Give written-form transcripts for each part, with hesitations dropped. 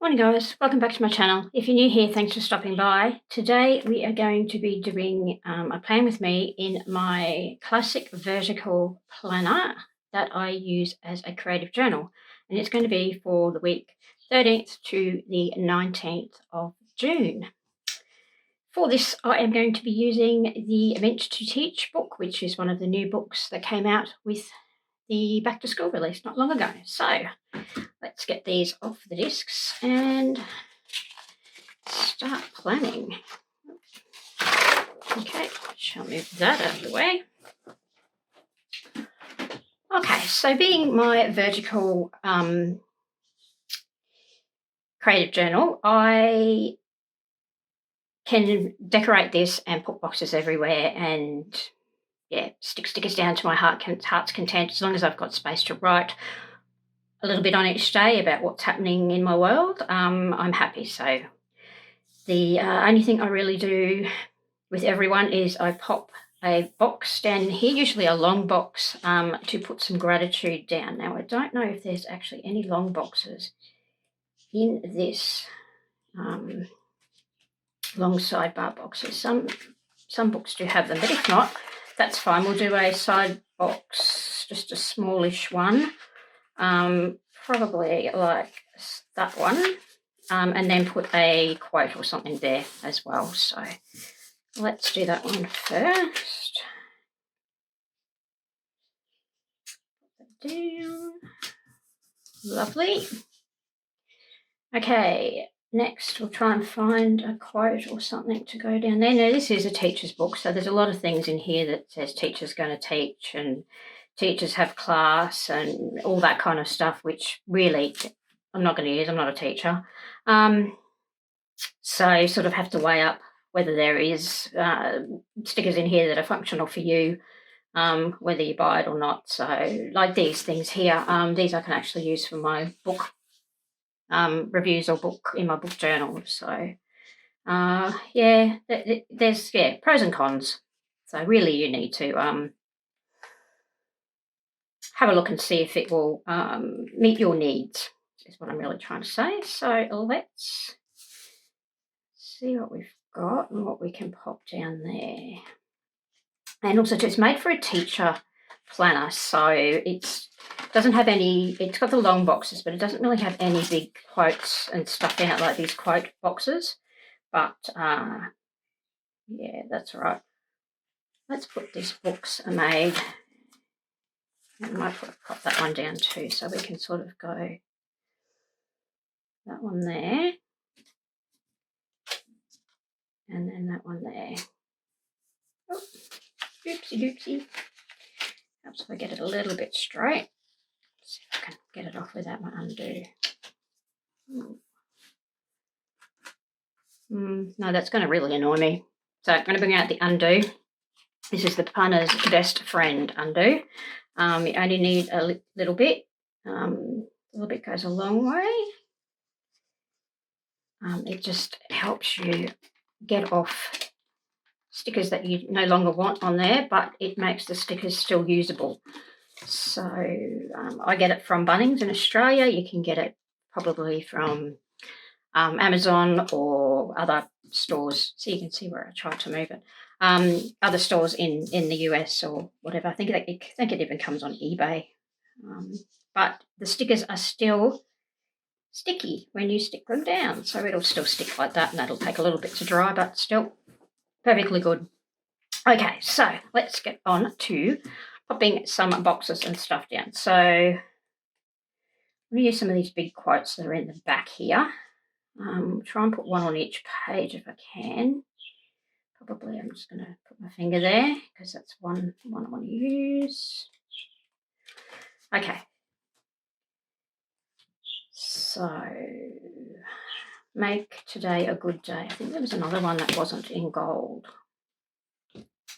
Morning guys, welcome back to my channel. If you're new here, thanks for stopping by. Today we are going to be doing a plan with me in my classic vertical planner that I use as a creative journal. And it's going to be for the week 13th to the 19th of June. For this, I am going to be using the Meant to Teach book, which is one of the new books that came out with the back to school release not long ago. So let's get these off the discs and start planning. Okay, shall move that out of the way. Okay, so being my vertical creative journal, I can decorate this and put boxes everywhere and stick stickers down to my heart's content, as long as I've got space to write a little bit on each day about what's happening in my world. I'm happy. So the only thing I really do with everyone is I pop a box down here, usually a long box, to put some gratitude down. Now, I don't know if there's actually any long boxes in this long sidebar boxes. Some books do have them, but if not, that's fine. We'll do a side box, just a smallish one, probably like that one, and then put a quote or something there as well. So let's do that one first. Put that down. Lovely. Okay, next we'll try and find a quote or something to go down there. Now, this is a teacher's book, so there's a lot of things in here that says teacher's going to teach and teachers have class and all that kind of stuff, which really I'm not going to use. I'm not a teacher. So you sort of have to weigh up whether there is stickers in here that are functional for you, whether you buy it or not. So like these things here, these I can actually use for my book reviews or book in my book journal. So there's pros and cons. So really you need to have a look and see if it will meet your needs, is what I'm really trying to say. So let's see what we've got and what we can pop down there. And also it's made for a teacher planner, so it doesn't have any, it's got the long boxes, but it doesn't really have any big quotes and stuff in it like these quote boxes. But that's right. Let's put these books are made. I might pop that one down too, so we can sort of go that one there, and then that one there. Oh, oopsie doopsie. Perhaps if I get it a little bit straight. Let's see if I can get it off without my undo. No, that's going to really annoy me. So I'm going to bring out the undo. This is the Punner's Best Friend undo. You only need a little bit. A little bit goes a long way. It just helps you get off stickers that you no longer want on there, but it makes the stickers still usable. So I get it from Bunnings in Australia. You can get it probably from Amazon or other stores. So you can see where I tried to move it. Other stores in the US or whatever. I think it even comes on eBay. But the stickers are still sticky when you stick them down. So it'll still stick like that, and that'll take a little bit to dry, but still perfectly good. Okay, so let's get on to popping some boxes and stuff down. So I'm going to use some of these big quotes that are in the back here. Try and put one on each page if I can. Probably I'm just going to put my finger there because that's one I want to use. Okay. So make today a good day. I think there was another one that wasn't in gold.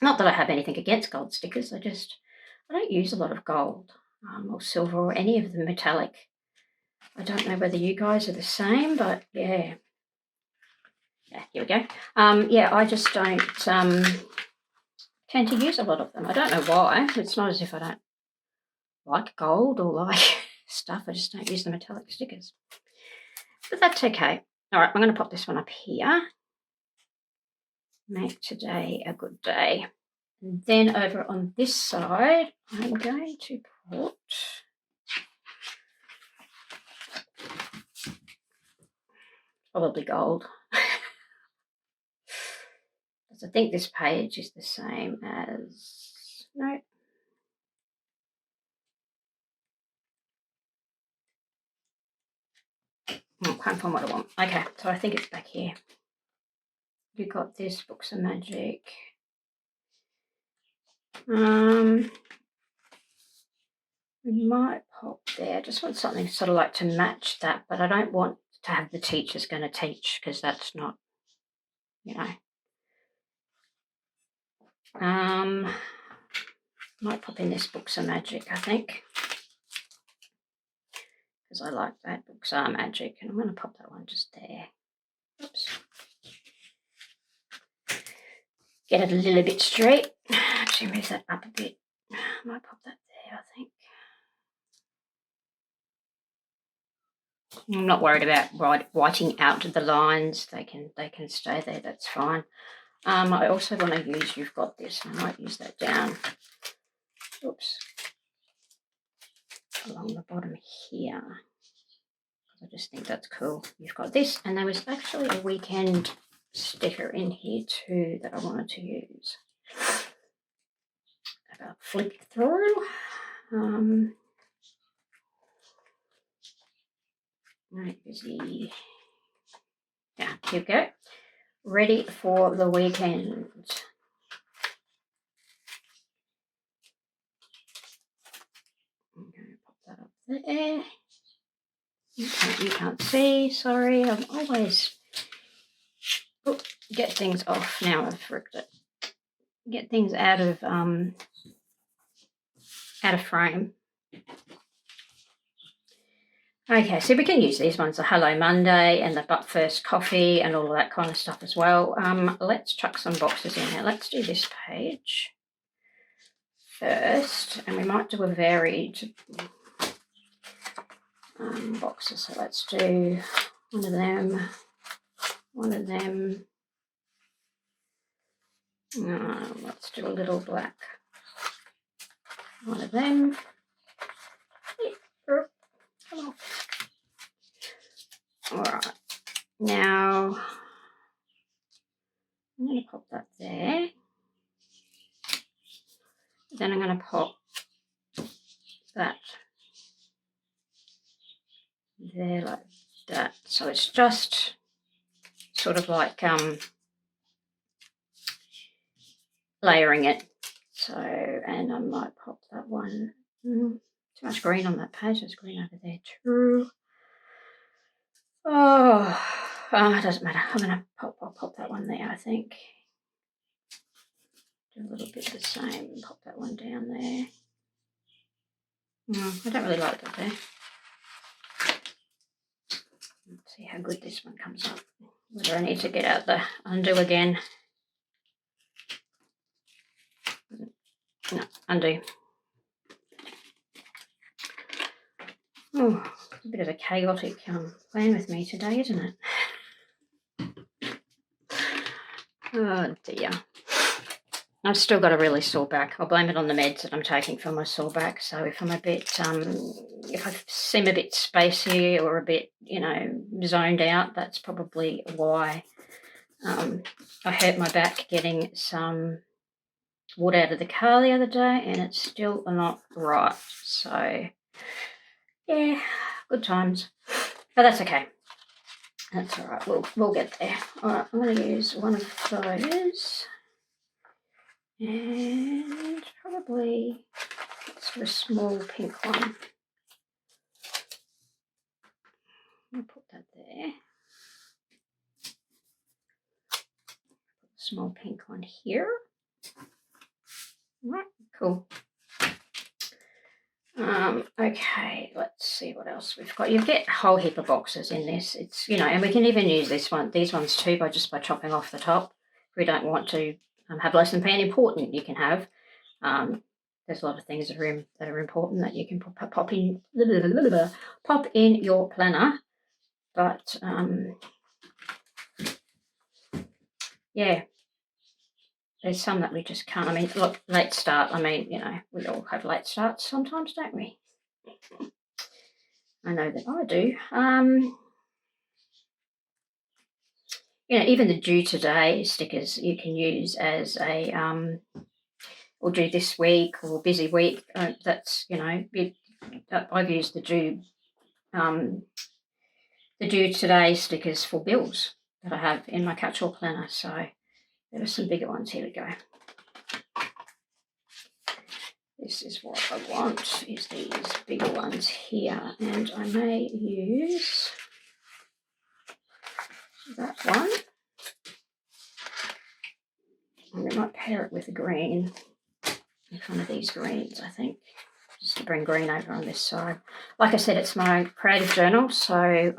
Not that I have anything against gold stickers. I don't use a lot of gold or silver or any of the metallic. I don't know whether you guys are the same, but yeah. Yeah, here we go. I just don't tend to use a lot of them. I don't know why. It's not as if I don't like gold or like stuff. I just don't use the metallic stickers. but that's okay. All right, I'm going to pop this one up here. Make today a good day. And then over on this side, I'm going to put probably gold. Because I think this page is the same as, no. I can't find what I want. Okay, so I think it's back here. You got this, Books of Magic. We might pop there. I just want something sort of like to match that, but I don't want to have the teacher's going to teach, because that's not, you know. Might pop in this Books of Magic, I think, because I like that. Books are magic, and I'm going to pop that one just there. Oops. Get it a little bit straight. Actually, move that up a bit. Might pop that there, I think. I'm not worried about whiting out the lines. They can stay there. That's fine. I also want to use, you've got this. I might use that down. Oops. Along the bottom here. I just think that's cool. You've got this, and there was actually a weekend sticker in here too that I wanted to use. I'll flick through. Right, busy. Yeah, here we go. Ready for the weekend. I'm going to pop that up there. You can't see, sorry. I'm always get things off now. I've fricked it. Get things out of frame. Okay, so we can use these ones, the Hello Monday and the But First Coffee and all of that kind of stuff as well. Let's chuck some boxes in there. Let's do this page first, and we might do a varied boxes. So let's do one of them. Let's do a little black. One of them. Come on. All right. Now I'm going to pop that there. Then I'm going to pop that there like that. So it's just sort of like layering it. So, and I might pop that one. Too much green on that page. There's green over there too. Oh, it doesn't matter. I'm going to pop that one there, I think. Do a little bit the same. Pop that one down there. I don't really like that there. Let's see how good this one comes up. Whether I need to get out the undo again. No, undo. Oh, it's a bit of a chaotic plan with me today, isn't it? Oh dear. I've still got a really sore back. I'll blame it on the meds that I'm taking for my sore back. So if I'm a bit, if I seem a bit spacey or a bit, zoned out, that's probably why. I hurt my back getting some wood out of the car the other day, and it's still not right. So yeah, good times, but that's okay. That's all right. We'll get there. All right, I'm going to use one of those. And probably let's do a small pink one. I'll put that there. Put a small pink one here. All right, cool. Okay, let's see what else we've got. You get a whole heap of boxes in this. It's, and we can even use these ones too by chopping off the top. If we don't want to have lesson plan important, you can have. There's a lot of things that are important that you can pop in your planner. But yeah, there's some that we just can't. I mean, look, late start. I mean, you know, we all have late starts sometimes, don't we? I know that I do. You know, even the due today stickers you can use as a or due this week or busy week. That's, you know, I've used the due today stickers for bills that I have in my catch-all planner. So there are some bigger ones. Here we go. This is what I want, is these bigger ones here, and I may use that one. And we might pair it with a green, with one of these greens, I think, just to bring green over on this side. Like I said, it's my creative journal, so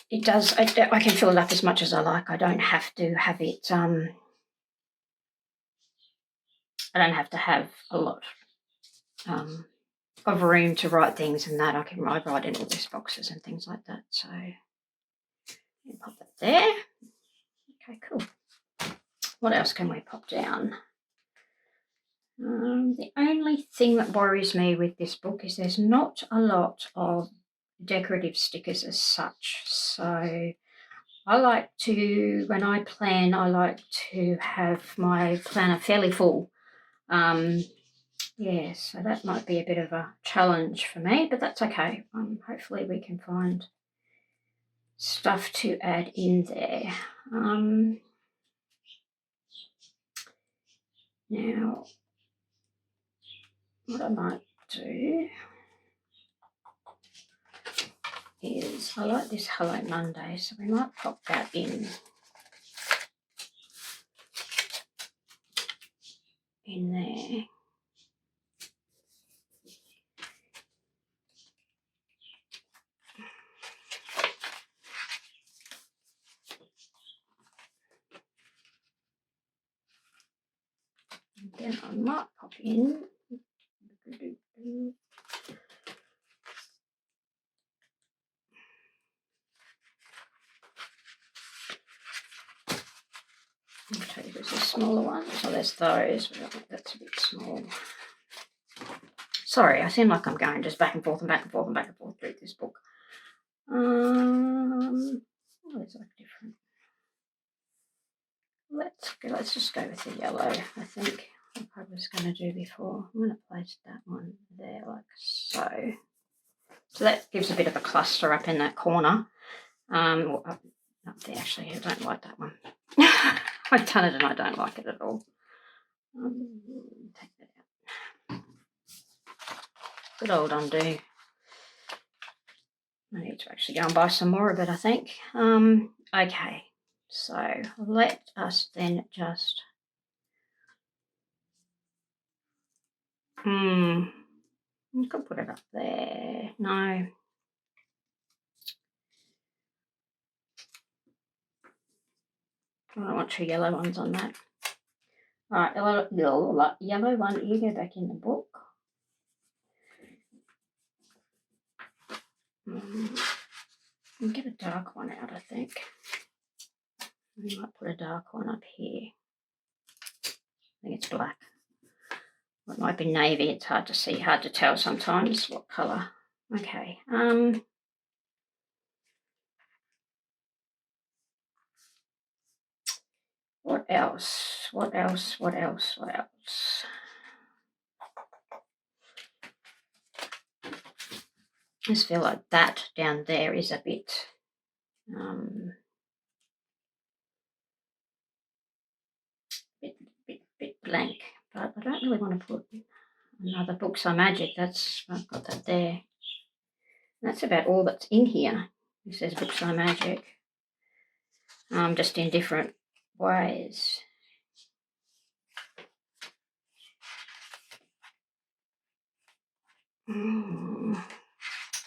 it does. I can fill it up as much as I like. I don't have to have it. I don't have to have a lot of room to write things and that. I write in all these boxes and things like that. So pop that there. Okay, cool. What else can we pop down? The only thing that worries me with this book is there's not a lot of decorative stickers as such. So I like to, when I plan, I like to have my planner fairly full. Yeah, so that might be a bit of a challenge for me, but that's okay. Hopefully we can find stuff to add in there. Now, what I might do is, I like this Hello Monday, so we might pop that in there. And then I might pop in. Okay, there's a smaller one. So there's those, but I think that's a bit small. Sorry, I seem like I'm going just back and forth and back and forth and back and forth through this book. Oh, it's like different. Let's just go with the yellow, I think, like I was going to do before. I'm going to place that one there like so. So that gives a bit of a cluster up in that corner. Or up there, actually, I don't like that one. I've done it and I don't like it at all. Take that out. Good old undo. I need to actually go and buy some more of it, I think. Okay, so let us then just... I could put it up there. No. I don't want two yellow ones on that. All right, yellow one, you go back in the book. I'll get a dark one out, I think. We might put a dark one up here. I think it's black. It might be navy. It's hard to see, hard to tell sometimes what colour. Okay. What else? What else? What else? What else? I just feel like that down there is a bit bit blank, but I don't really want to put another Books are Magic. I've got that there. That's about all that's in here. It says Books are Magic, just in different ways.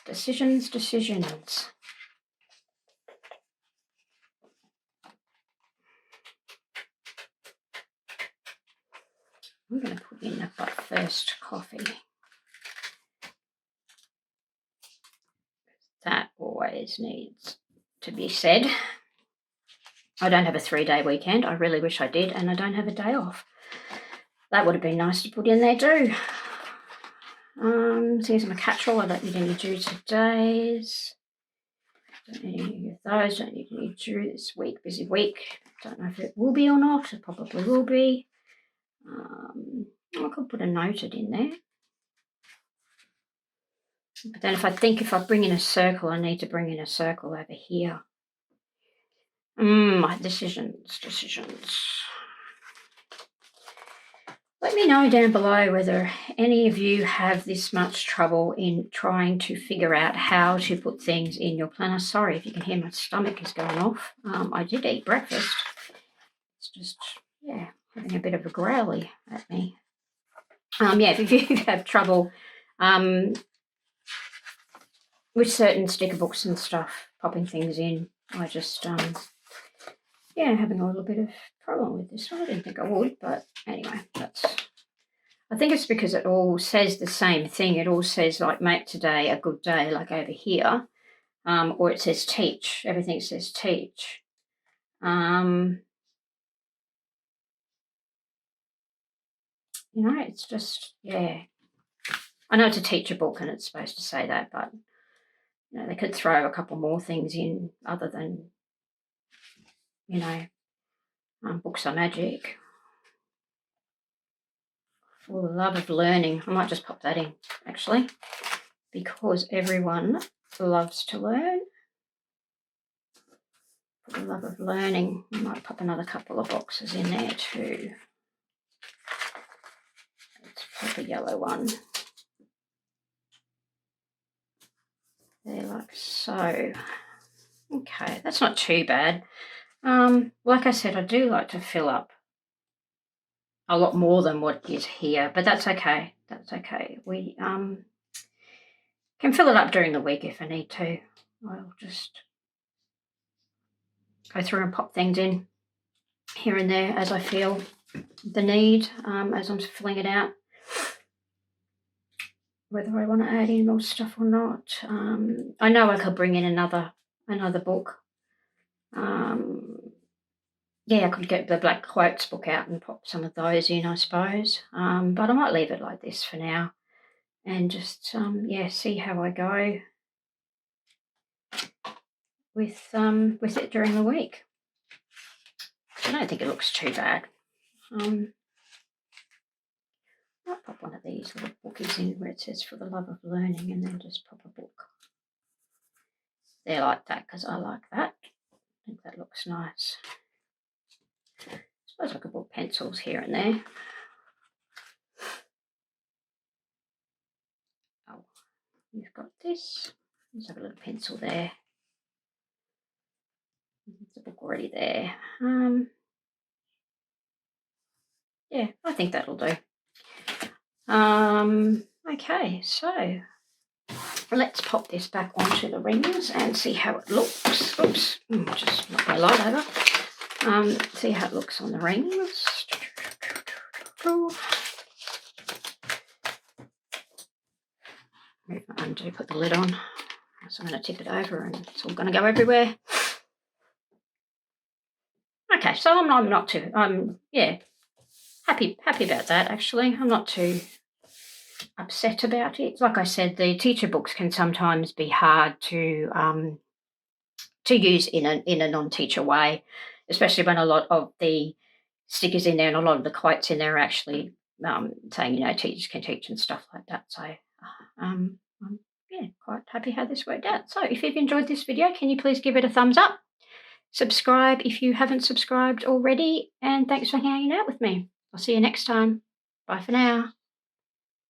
Decisions. I'm going to put in a But First Coffee, always needs to be said. I don't have a 3-day weekend. I really wish I did, and I don't have a day off. That would have been nice to put in there too. Here's my catch-all. I don't need any due todays. Don't need any of those. Don't need any due this week. Busy week. Don't know if it will be or not. It probably will be. I could put a noted in there. But then if I bring in a circle, I need to bring in a circle over here. My decisions. Let me know down below whether any of you have this much trouble in trying to figure out how to put things in your planner. Sorry if you can hear my stomach is going off. I did eat breakfast. It's just, yeah, having a bit of a growly at me. If you have trouble with certain sticker books and stuff, popping things in, I just, having a little bit of problem with this one. I didn't think I would, but anyway, I think it's because it all says the same thing. It all says, like, make today a good day, like over here, or it says teach. Everything says teach. It's just, yeah. I know it's a teacher book and it's supposed to say that, but, they could throw a couple more things in other than, books are magic. For the love of learning. I might just pop that in, actually, because everyone loves to learn. For the love of learning, I might pop another couple of boxes in there too. Let's pop a yellow one. There, like so. Okay, that's not too bad. Like I said, I do like to fill up a lot more than what is here, but that's okay. That's okay. We can fill it up during the week if I need to. I'll just go through and pop things in here and there as I feel the need, as I'm filling it out, whether I want to add in more stuff or not. I know I could bring in another book. I could get the Black Quotes book out and pop some of those in, I suppose. But I might leave it like this for now and just, see how I go with it during the week. I don't think it looks too bad. I'll pop one of these little bookies in where it says for the love of learning and then just pop a book there like that because I like that. I think that looks nice. I suppose I could put pencils here and there. Oh, you've got this. Let's have a little pencil there. There's a book already there. I think that'll do. Okay, so let's pop this back onto the rings and see how it looks. Oops, just knocked my light over. See how it looks on the rings. Move my undo, put the lid on. So I'm going to tip it over and it's all going to go everywhere. Okay, so I'm not too, happy about that, actually. I'm not too upset about it. Like I said, the teacher books can sometimes be hard to use in a non-teacher way, especially when a lot of the stickers in there and a lot of the quotes in there are actually saying, teachers can teach and stuff like that. So I'm quite happy how this worked out. So if you've enjoyed this video, can you please give it a thumbs up? Subscribe if you haven't subscribed already, and thanks for hanging out with me. I'll see you next time. Bye for now.